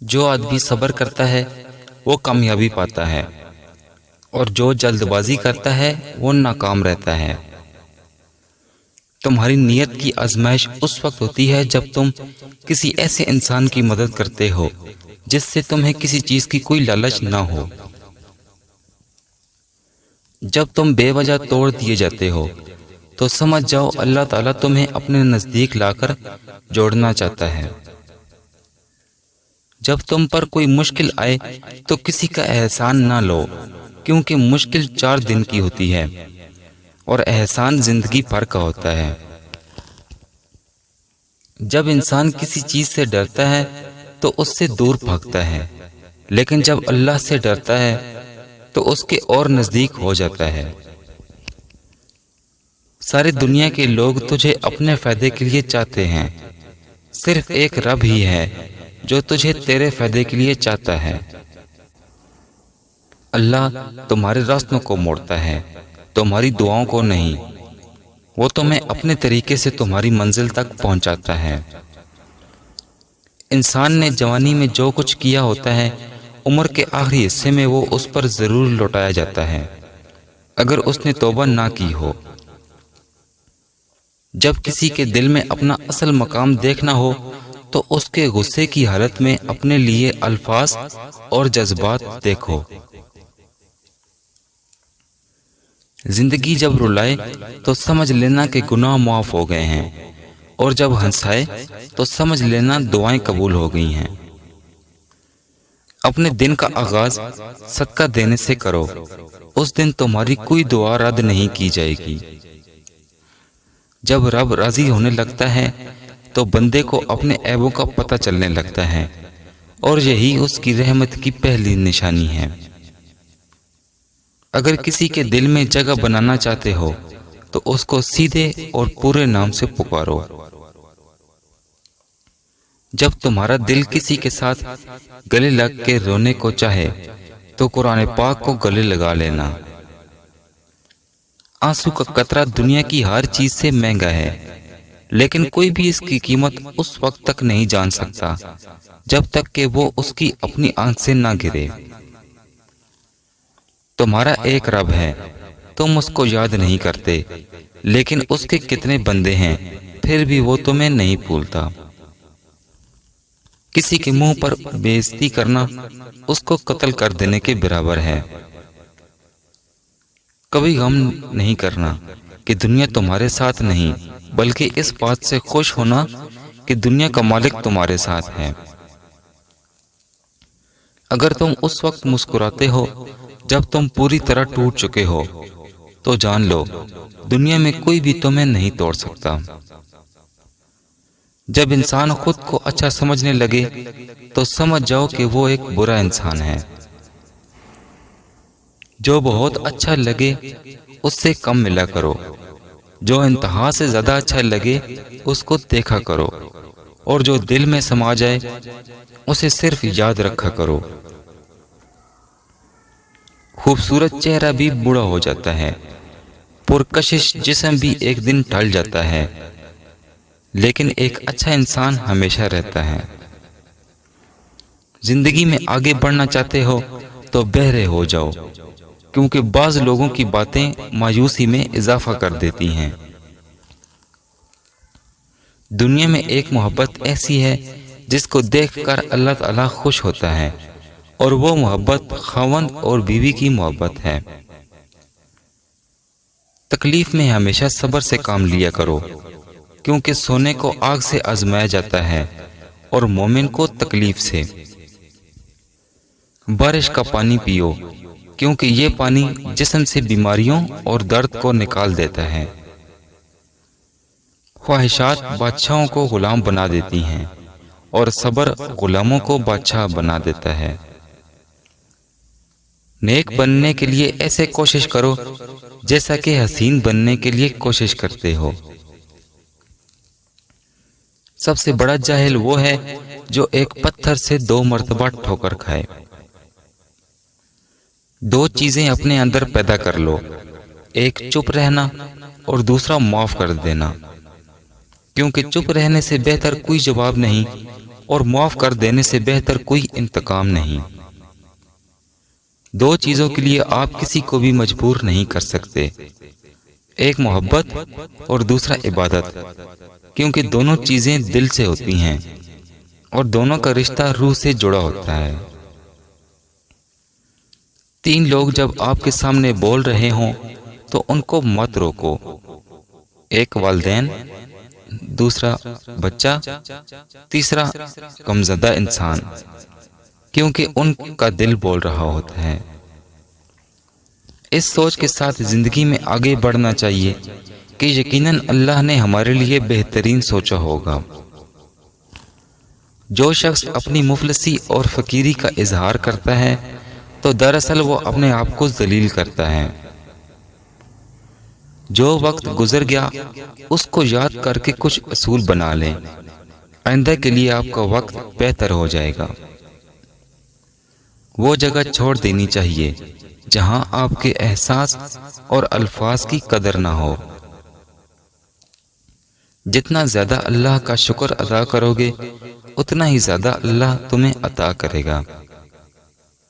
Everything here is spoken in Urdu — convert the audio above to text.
جو آدمی صبر کرتا ہے وہ کامیابی پاتا ہے، اور جو جلد بازی کرتا ہے وہ ناکام رہتا ہے۔ تمہاری نیت کی آزمائش اس وقت ہوتی ہے جب تم کسی ایسے انسان کی مدد کرتے ہو جس سے تمہیں کسی چیز کی کوئی لالچ نہ ہو۔ جب تم بے وجہ توڑ دیے جاتے ہو تو سمجھ جاؤ اللہ تعالیٰ تمہیں اپنے نزدیک لا کر جوڑنا چاہتا ہے۔ جب تم پر کوئی مشکل آئے تو کسی کا احسان نہ لو، کیونکہ مشکل 4 دن کی ہوتی ہے اور احسان زندگی بھر کا ہوتا ہے۔ جب انسان کسی چیز سے ڈرتا ہے تو اس سے دور بھاگتا ہے، لیکن جب اللہ سے ڈرتا ہے تو اس کے اور نزدیک ہو جاتا ہے۔ ساری دنیا کے لوگ تجھے اپنے فائدے کے لیے چاہتے ہیں، صرف ایک رب ہی ہے جو تجھے تیرے فائدے کے لیے چاہتا ہے۔ اللہ تمہارے راستوں کو موڑتا ہے، تمہاری دعاؤں کو نہیں۔ وہ تمہیں اپنے طریقے سے تمہاری منزل تک پہنچاتا ہے۔ انسان نے جوانی میں جو کچھ کیا ہوتا ہے، عمر کے آخری حصے میں وہ اس پر ضرور لوٹایا جاتا ہے، اگر اس نے توبہ نہ کی ہو۔ جب کسی کے دل میں اپنا اصل مقام دیکھنا ہو تو اس کے غصے کی حالت میں اپنے لیے الفاظ اور جذبات دیکھو۔ زندگی جب رلائے تو سمجھ لینا کہ گناہ معاف ہو گئے ہیں، اور جب ہنسائے تو سمجھ لینا دعائیں قبول ہو گئی ہیں۔ اپنے دن کا آغاز صدقہ دینے سے کرو، اس دن تمہاری کوئی دعا رد نہیں کی جائے گی۔ جب رب راضی ہونے لگتا ہے تو بندے کو اپنے عیبوں کا پتہ چلنے لگتا ہے، اور یہی اس کی رحمت کی پہلی نشانی ہے۔ اگر کسی کے دل میں جگہ بنانا چاہتے ہو تو اس کو سیدھے اور پورے نام سے پکارو۔ جب تمہارا دل کسی کے ساتھ گلے لگ کے رونے کو چاہے تو قرآن پاک کو گلے لگا لینا۔ آنسو کا قطرہ دنیا کی ہر چیز سے مہنگا ہے، لیکن کوئی بھی اس کی قیمت اس وقت تک نہیں جان سکتا جب تک کہ وہ اس کی اپنی آنکھ سے نہ گرے۔ تمہارا ایک رب ہے، تم اس کو یاد نہیں کرتے، لیکن اس کے کتنے بندے ہیں پھر بھی وہ تمہیں نہیں بھولتا۔ کسی کے منہ پر بے عزتی کرنا اس کو قتل کر دینے کے برابر ہے۔ کبھی غم نہیں کرنا کہ دنیا تمہارے ساتھ نہیں، بلکہ اس بات سے خوش ہونا کہ دنیا کا مالک تمہارے ساتھ ہے۔ اگر تم اس وقت مسکراتے ہو جب تم پوری طرح ٹوٹ چکے ہو تو جان لو دنیا میں کوئی بھی تمہیں نہیں توڑ سکتا۔ جب انسان خود کو اچھا سمجھنے لگے تو سمجھ جاؤ کہ وہ ایک برا انسان ہے۔ جو بہت اچھا لگے اس سے کم ملا کرو، جو انتہا سے زیادہ اچھا لگے اس کو دیکھا کرو، اور جو دل میں سما جائے اسے صرف یاد رکھا کرو۔ خوبصورت چہرہ بھی بوڑھا ہو جاتا ہے، پرکشش جسم بھی ایک دن ڈھل جاتا ہے، لیکن ایک اچھا انسان ہمیشہ رہتا ہے۔ زندگی میں آگے بڑھنا چاہتے ہو تو بہرے ہو جاؤ، کیونکہ بعض لوگوں کی باتیں مایوسی میں اضافہ کر دیتی ہیں۔ دنیا میں ایک محبت ایسی ہے جس کو دیکھ کر اللہ تعالیٰ خوش ہوتا ہے، اور وہ محبت خاوند اور بیوی کی محبت ہے۔ تکلیف میں ہمیشہ صبر سے کام لیا کرو، کیونکہ سونے کو آگ سے آزمایا جاتا ہے اور مومن کو تکلیف سے۔ بارش کا پانی پیو، کیونکہ یہ پانی جسم سے بیماریوں اور درد کو نکال دیتا ہے۔ خواہشات بادشاہوں کو غلام بنا دیتی ہیں، اور صبر غلاموں کو بادشاہ بنا دیتا ہے۔ نیک بننے کے لیے ایسے کوشش کرو جیسا کہ حسین بننے کے لیے کوشش کرتے ہو۔ سب سے بڑا جاہل وہ ہے جو ایک پتھر سے 2 مرتبہ ٹھوکر کھائے۔ 2 چیزیں اپنے اندر پیدا کر لو، ایک چپ رہنا اور دوسرا معاف کر دینا، کیونکہ چپ رہنے سے بہتر کوئی جواب نہیں، اور معاف کر دینے سے بہتر کوئی انتقام نہیں۔ دو چیزوں کے لیے آپ کسی کو بھی مجبور نہیں کر سکتے، ایک محبت اور دوسرا عبادت، کیونکہ دونوں چیزیں دل سے ہوتی ہیں اور دونوں کا رشتہ روح سے جڑا ہوتا ہے۔ تین لوگ جب آپ کے سامنے بول رہے ہوں تو ان کو مت روکو، ایک والدین، دوسرا بچہ، تیسرا غمزدہ انسان، کیونکہ ان کا دل بول رہا ہوتا ہے۔ اس سوچ کے ساتھ زندگی میں آگے بڑھنا چاہیے کہ یقیناً اللہ نے ہمارے لیے بہترین سوچا ہوگا۔ جو شخص اپنی مفلسی اور فقیری کا اظہار کرتا ہے تو دراصل وہ اپنے آپ کو ذلیل کرتا ہے۔ جو وقت گزر گیا اس کو یاد کر کے کچھ اصول بنا لیں، آئندہ کے لیے آپ کا وقت بہتر ہو جائے گا۔ وہ جگہ چھوڑ دینی چاہیے جہاں آپ کے احساس اور الفاظ کی قدر نہ ہو۔ جتنا زیادہ اللہ کا شکر ادا کرو گے اتنا ہی زیادہ اللہ تمہیں عطا کرے گا۔